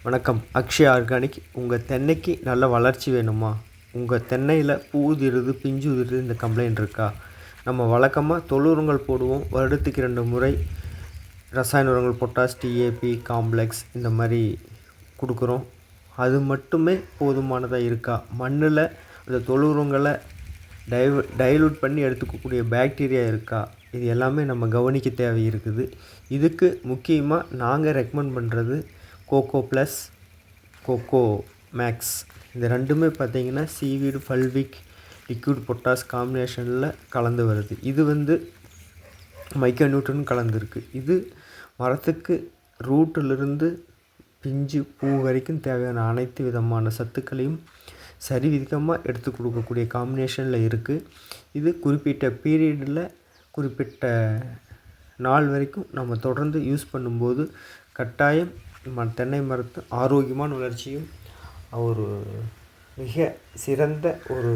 வணக்கம். அக்ஷயா ஆர்கானிக். உங்கள் தென்னைக்கு நல்ல வளர்ச்சி வேணுமா? உங்கள் தென்னையில் பூ உதிருது, பிஞ்சு உதிருது, இந்த கம்ப்ளைண்ட் இருக்கா? நம்ம வழக்கமாக தொழு உரங்கள் போடுவோம். வருடத்துக்கு 2 முறை ரசாயன உரங்கள் பொட்டாஷ், டிஏபி, காம்ப்ளெக்ஸ் இந்த மாதிரி கொடுக்குறோம். அது மட்டுமே போதுமானதாக இருக்கா? மண்ணில் அந்த தொழு உரங்களை டைலூட் பண்ணி எடுத்துக்கக்கூடிய பாக்டீரியா இருக்கா? இது எல்லாமே நம்ம கவனிக்க தேவை இருக்குது. இதுக்கு முக்கியமாக நாங்கள் ரெக்கமெண்ட் பண்ணுறது கோகோ ப்ளஸ், கோகோ மேக்ஸ். இந்த ரெண்டுமே பார்த்திங்கன்னா சீவீடு, ஃபல்விக், லிக்விட் பொட்டாஷ் காம்பினேஷனில் கலந்து வருது. இது மைக்ரோ நியூட்ரன் கலந்துருக்கு. இது மரத்துக்கு ரூட்டிலிருந்து பிஞ்சு பூ வரைக்கும் தேவையான அனைத்து விதமான சத்துக்களையும் சரிவிகிதமாக எடுத்து கொடுக்கக்கூடிய காம்பினேஷனில் இருக்குது. இது குறிப்பிட்ட பீரியடில் குறிப்பிட்ட நாள் வரைக்கும் நம்ம தொடர்ந்து யூஸ் பண்ணும்போது கட்டாயம் தென்னை மரத்து ஆரோக்கியமான வளர்ச்சியும் ஒரு மிக சிறந்த ஒரு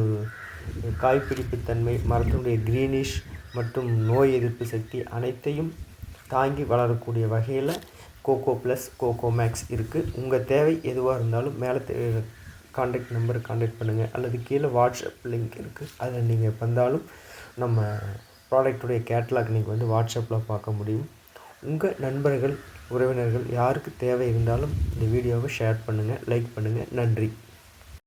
காய்பிடிப்புத்தன்மை, மரத்தினுடைய க்ரீனிஷ் மற்றும் நோய் எதிர்ப்பு சக்தி அனைத்தையும் தாங்கி வளரக்கூடிய வகையில் கோகோ ப்ளஸ், கோகோ மேக்ஸ் இருக்குது. உங்கள் தேவை எதுவாக இருந்தாலும் மேலே கான்டாக்ட் நம்பரை கான்டாக்ட் பண்ணுங்கள், அல்லது கீழே வாட்ஸ்அப் லிங்க் இருக்குது, அதில் நீங்கள் வந்தாலும் நம்ம ப்ராடக்டுடைய கேட்லாக் நீங்கள் வாட்ஸ்அப்பில் பார்க்க முடியும். உங்கள் நண்பர்கள், உறவினர்கள் யாருக்கு தேவை இருந்தாலும் இந்த வீடியோவை ஷேர் பண்ணுங்கள், லைக் பண்ணுங்கள். நன்றி.